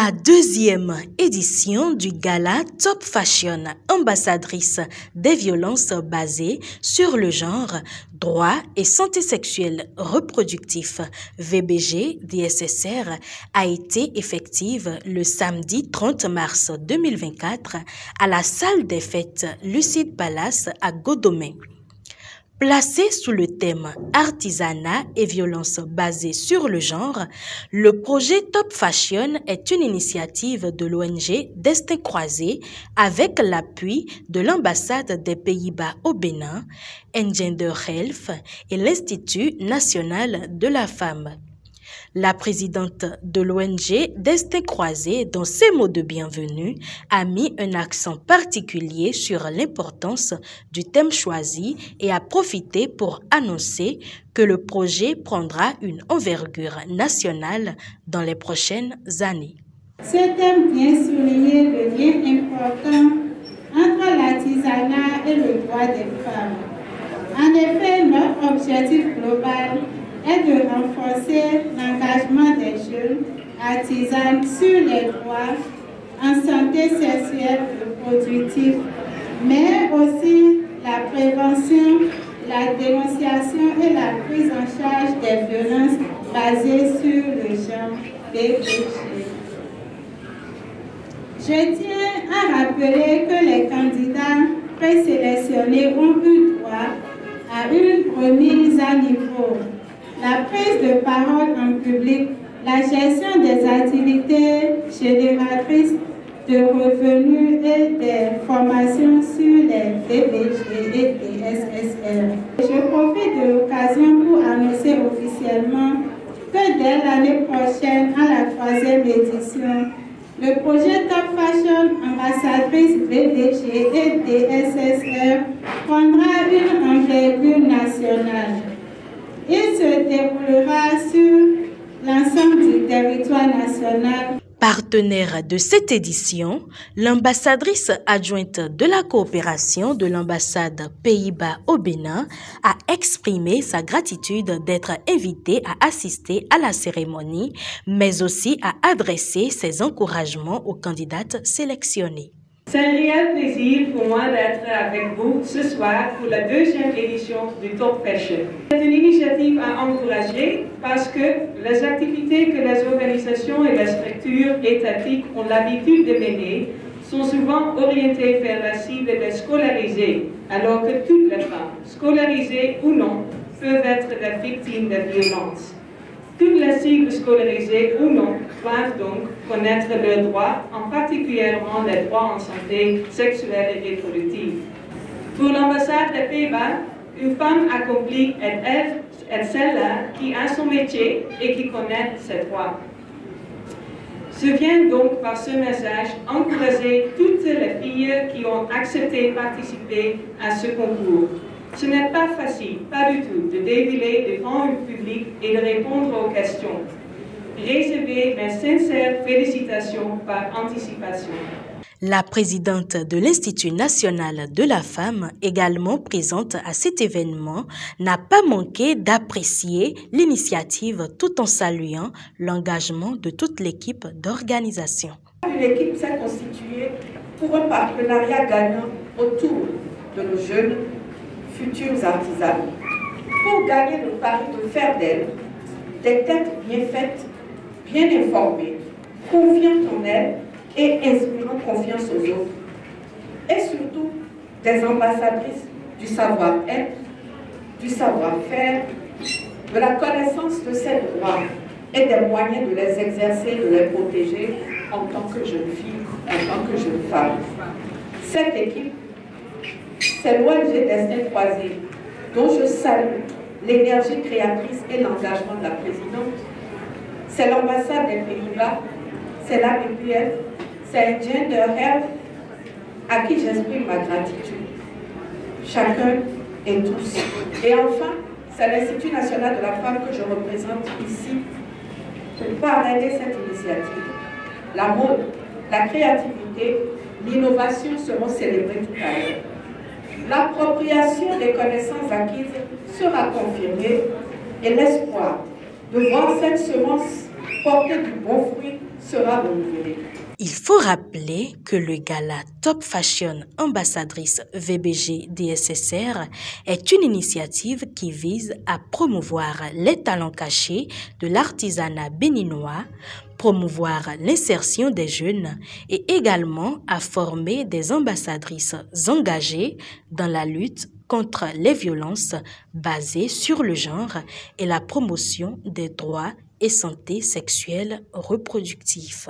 La deuxième édition du gala Top Fashion, ambassadrice des violences basées sur le genre, droit et santé sexuelle reproductif, VBG DSSR, a été effective le samedi 30 mars 2024 à la salle des fêtes Lucide Palace à Godomé. Placé sous le thème artisanat et violence basée sur le genre, le projet Top Fashion est une initiative de l'ONG Destin Croisé avec l'appui de l'ambassade des Pays-Bas au Bénin, Engender Health et l'Institut national de la femme. La présidente de l'ONG Destin Croisé, dans ses mots de bienvenue, a mis un accent particulier sur l'importance du thème choisi et a profité pour annoncer que le projet prendra une envergure nationale dans les prochaines années. Ce thème vient souligner le lien important entre l'artisanat et le droit des femmes. En effet, notre objectif global est de renforcer l'engagement des jeunes artisanes sur les droits en santé sexuelle et reproductive, mais aussi la prévention, la dénonciation et la prise en charge des violences basées sur le genre VBG. Je tiens à rappeler que les candidats présélectionnés ont eu droit à une remise à niveau, la prise de parole en public, la gestion des activités génératrices de revenus et des formations sur les VBG et DSSR. Je profite de l'occasion pour annoncer officiellement que dès l'année prochaine, à la 3e édition, le projet Top Fashion ambassadrice VBG et DSSR prendra une envergure nationale. Il se déroulera sur l'ensemble du territoire national. Partenaire de cette édition, l'ambassadrice adjointe de la coopération de l'ambassade Pays-Bas au Bénin a exprimé sa gratitude d'être invitée à assister à la cérémonie, mais aussi à adresser ses encouragements aux candidates sélectionnées. C'est un réel plaisir pour moi d'être avec vous ce soir pour la 2e édition du Top Fashion. C'est une initiative à encourager parce que les activités que les organisations et les structures étatiques ont l'habitude de mener sont souvent orientées vers la cible des scolarisés, alors que toutes les femmes, scolarisées ou non, peuvent être des victimes de violences. Toutes les cibles scolarisées ou non doivent donc connaître leurs droits, en particulièrement les droits en santé sexuelle et reproductive. Pour l'ambassade des Pays-Bas, une femme accomplie est celle-là qui a son métier et qui connaît ses droits. Je viens donc par ce message encourager toutes les filles qui ont accepté de participer à ce concours. Ce n'est pas facile, pas du tout, de défiler devant un public et de répondre aux questions. Recevez mes sincères félicitations par anticipation. La présidente de l'Institut national de la femme, également présente à cet événement, n'a pas manqué d'apprécier l'initiative tout en saluant l'engagement de toute l'équipe d'organisation. Une équipe s'est constituée pour un partenariat gagnant autour de nos jeunes futurs artisans, pour gagner le pari de faire d'elles des têtes bien faites, bien informées, confiantes en elles et inspirant confiance aux autres. Et surtout, des ambassadrices du savoir-être, du savoir-faire, de la connaissance de ses droits et des moyens de les exercer, de les protéger en tant que jeune fille, en tant que jeune femme. Cette équipe, c'est l'ONG Destin Croisé, dont je salue l'énergie créatrice et l'engagement de la présidente. C'est l'ambassade des Pays-Bas, c'est l'ABPF, c'est Engender Health, à qui j'exprime ma gratitude. Chacun et tous. Et enfin, c'est l'Institut national de la femme que je représente ici pour parrainer cette initiative. La mode, la créativité, l'innovation seront célébrées tout à l'heure. L'appropriation des connaissances acquises sera confirmée et l'espoir de voir cette semence porter du bon fruit sera renouvelé. Il faut rappeler que le gala Top Fashion Ambassadrice VBG DSSR est une initiative qui vise à promouvoir les talents cachés de l'artisanat béninois, promouvoir l'insertion des jeunes et également à former des ambassadrices engagées dans la lutte contre les violences basées sur le genre et la promotion des droits et santé sexuelle reproductive.